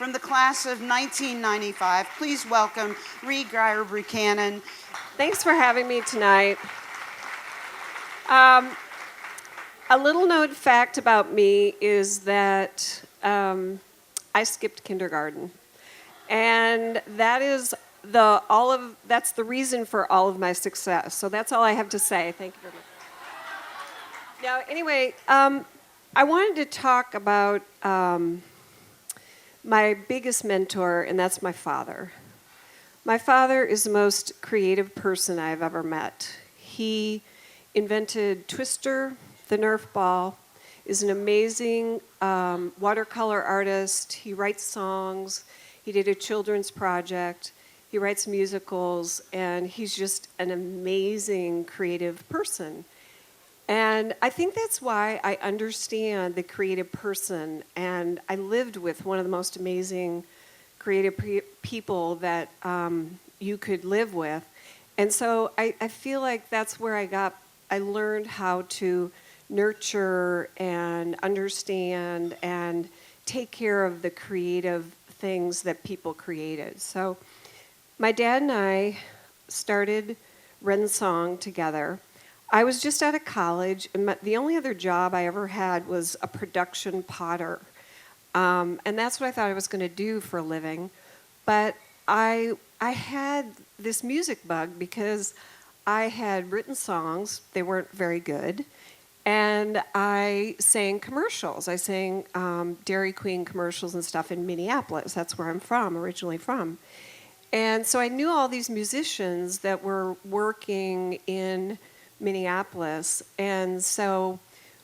from the class of 1995. Please welcome Ree Guyer Buchanan. Thanks for having me tonight. A little known fact about me is that I skipped kindergarten, and that's the reason for all of my success. So that's all I have to say. Thank you very much. Now, anyway, I wanted to talk about my biggest mentor, and that's my father. My father is the most creative person I've ever met. He invented Twister, the Nerf ball, is an amazing watercolor artist. He writes songs. He did a children's project. He writes musicals, and he's just an amazing creative person. And I think that's why I understand the creative person, and I lived with one of the most amazing creative people that you could live with. And so I feel like that's where I learned how to nurture and understand and take care of the creative things that people created. So my dad and I started Wrensons together. I was just out of college, and the only other job I ever had was a production potter. And that's what I thought I was going to do for a living. But I had this music bug because I had written songs. They weren't very good. And I sang commercials. I sang Dairy Queen commercials and stuff in Minneapolis. That's where I'm originally from. And so I knew all these musicians that were working in Minneapolis, and so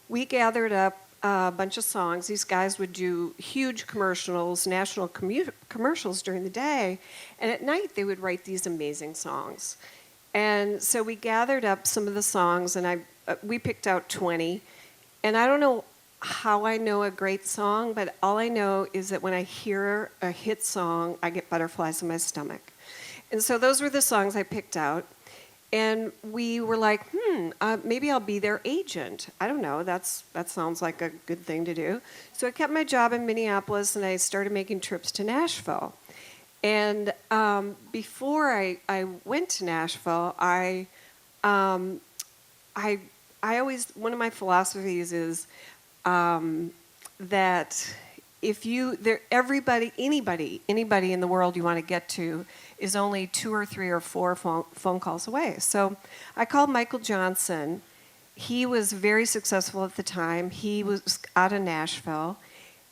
we gathered up a bunch of songs. These guys would do huge commercials, national commercials during the day, and at night they would write these amazing songs. And so we gathered up some of the songs, and we picked out 20. And I don't know how I know a great song, but all I know is that when I hear a hit song, I get butterflies in my stomach. And so those were the songs I picked out. And we were like, maybe I'll be their agent. I don't know, that sounds like a good thing to do. So I kept my job in Minneapolis, and I started making trips to Nashville. And before I went to Nashville, I always, one of my philosophies is that anybody in the world you want to get to is only 2 or 3 or 4 phone calls away. So I called Michael Johnson. He was very successful at the time. He was out of Nashville,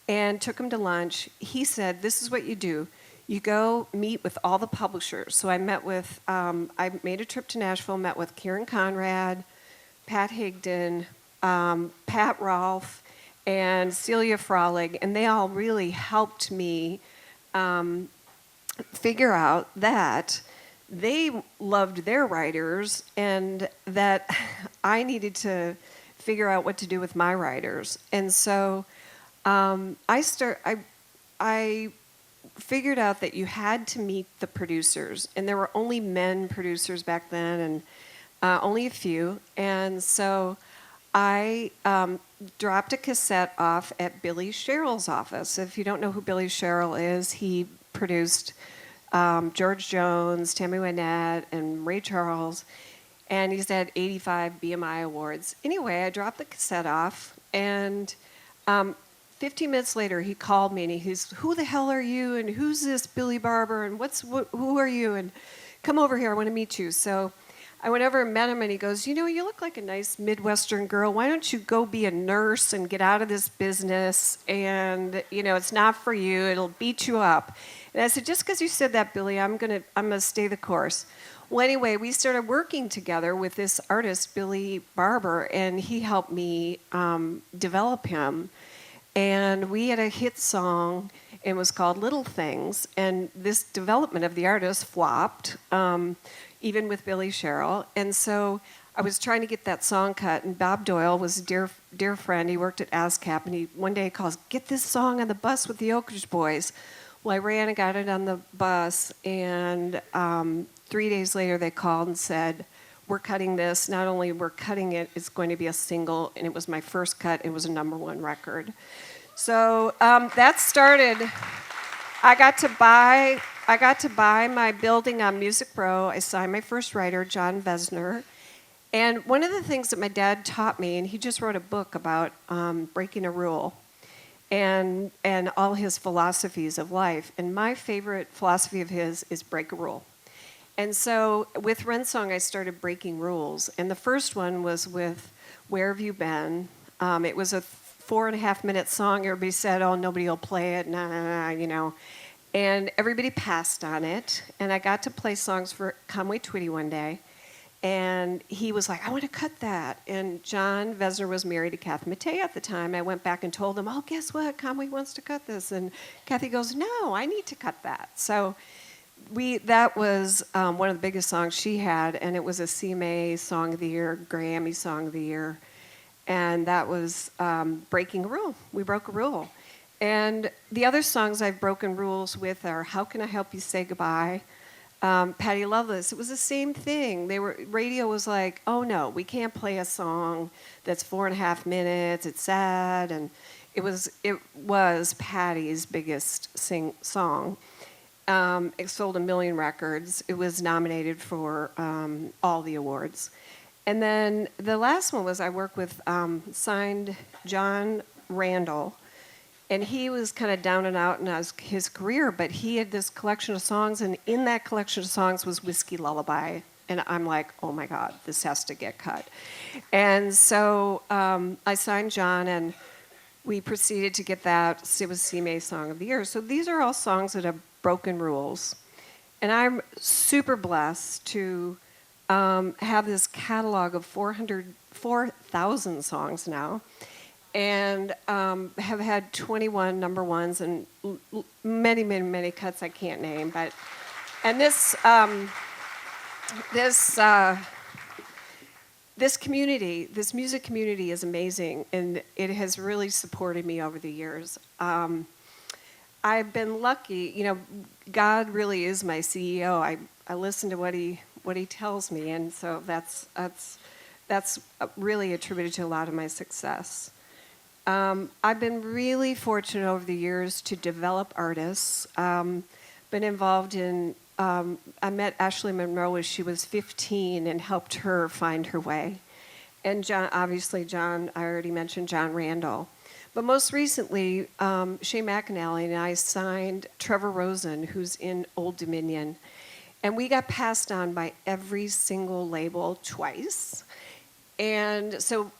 and took him to lunch. He said, "This is what you do. You go meet with all the publishers." So I met with, I made a trip to Nashville, met with Karen Conrad, Pat Higdon, Pat Rolfe, and Celia Frolig, and they all really helped me figure out that they loved their writers and that I needed to figure out what to do with my writers. And so I figured out that you had to meet the producers, and there were only men producers back then, and only a few. And so I dropped a cassette off at Billy Sherrill's office. If you don't know who Billy Sherrill is, he produced George Jones, Tammy Wynette, and Ray Charles, and he's had 85 BMI awards. Anyway, I dropped the cassette off, and 15 minutes later, he called me, and he's, "Who the hell are you, and who's this Billy Barber, and who are you, and come over here, I want to meet you." So I went over and met him, and he goes, "You know, you look like a nice Midwestern girl. Why don't you go be a nurse and get out of this business? And, it's not for you. It'll beat you up." And I said, "Just because you said that, Billy, I'm gonna stay the course." Well, anyway, we started working together with this artist, Billy Barber, and he helped me develop him. And we had a hit song. It was called "Little Things." And this development of the artist flopped, even with Billy Sherrill. And so I was trying to get that song cut, and Bob Doyle was a dear friend. He worked at ASCAP, and one day he calls, "Get this song on the bus with the Oakridge Boys." Well, I ran and got it on the bus, and 3 days later they called and said, "We're cutting this. Not only we're cutting it, it's going to be a single," and it was my first cut. It was a #1 record. So that started I got to buy my building on Music Row. I signed my first writer, John Vesner. And one of the things that my dad taught me, and he just wrote a book about breaking a rule and all his philosophies of life. And my favorite philosophy of his is break a rule. And so with Wrensong, I started breaking rules. And the first one was with Where Have You Been? It was a 4.5-minute song. Everybody said, oh, nobody will play it, And everybody passed on it. And I got to play songs for Conway Twitty one day. And he was like, I want to cut that. And John Vesner was married to Kathy Mattea at the time. I went back and told him, oh, guess what? Conway wants to cut this. And Kathy goes, no, I need to cut that. So that was one of the biggest songs she had. And it was a CMA Song of the Year, Grammy Song of the Year. And that was breaking a rule. We broke a rule. And the other songs I've broken rules with are How Can I Help You Say Goodbye? Patty Loveless, it was the same thing. Radio was like, oh no, we can't play a song that's 4.5 minutes, it's sad, and it was Patty's biggest song. It sold 1 million records. It was nominated for all the awards. And then the last one was I worked with signed John Randall. And he was kind of down and out in his career, but he had this collection of songs, and in that collection of songs was Whiskey Lullaby. And I'm like, oh my God, this has to get cut. And so I signed John, and we proceeded to get that. It was CMA Song of the Year. So these are all songs that have broken rules. And I'm super blessed to have this catalog of 4,000 songs now. And have had 21 number ones and many, many, many cuts I can't name. And this community, this music community is amazing, and it has really supported me over the years. I've been lucky, God really is my CEO. I listen to what he tells me, and so that's really attributed to a lot of my success. I've been really fortunate over the years to develop artists. Been involved in, I met Ashley Monroe as she was 15 and helped her find her way. And John, I already mentioned John Randall. But most recently, Shay McAnally and I signed Trevor Rosen, who's in Old Dominion. And we got passed on by every single label twice. And so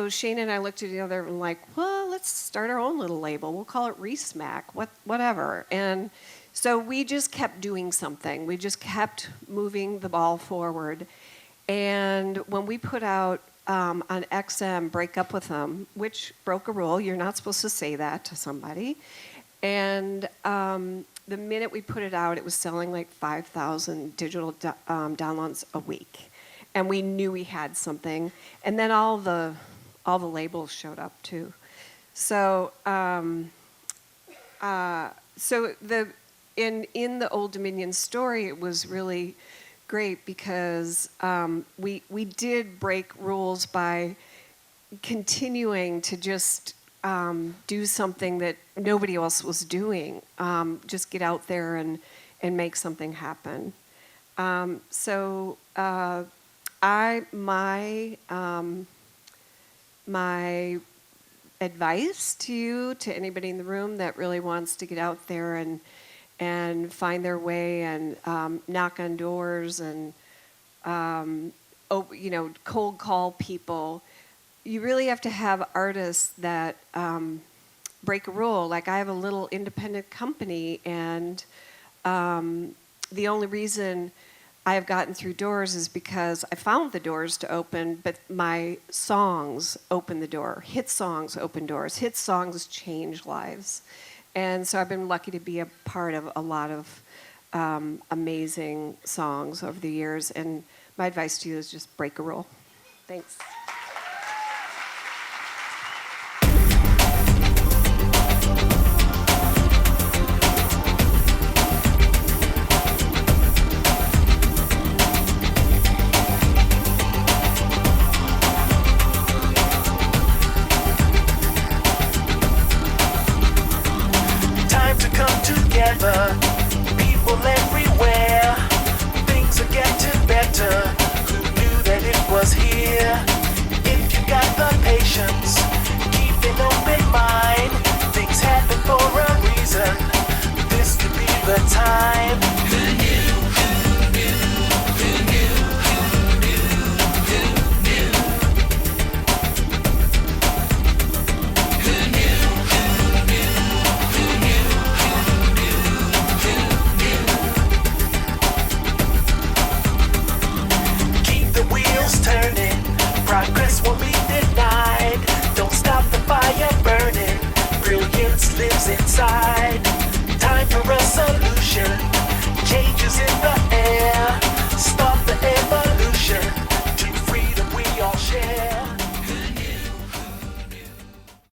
Shane and I looked at each other and like, well, let's start our own little label. We'll call it Resmack, whatever. And so we just kept doing something. We just kept moving the ball forward. And when we put out on XM, Break Up With Them, which broke a rule, you're not supposed to say that to somebody. And the minute we put it out, it was selling like 5,000 digital downloads a week. And we knew we had something, and then all the labels showed up too. So, in the Old Dominion story, it was really great because we did break rules by continuing to just do something that nobody else was doing. Just get out there and make something happen. My advice to you, to anybody in the room that really wants to get out there and find their way and knock on doors and cold call people, you really have to have artists that break a rule. Like I have a little independent company, and the only reason I have gotten through doors is because I found the doors to open, but my songs open the door. Hit songs open doors. Hit songs change lives. And so I've been lucky to be a part of a lot of amazing songs over the years. And my advice to you is just break a rule. Thanks. Time to come together. together. People everywhere, things are getting better. Who knew that it was here? If you got the patience, keep an open mind. Things happen for a reason. This could be the time. Who knew? Who knew? Who knew? Who knew? Who knew? Who knew? Who knew? Who knew? Who knew? Keep the wheels turning. Progress won't be denied. Don't stop the fire burning. Brilliance lives inside.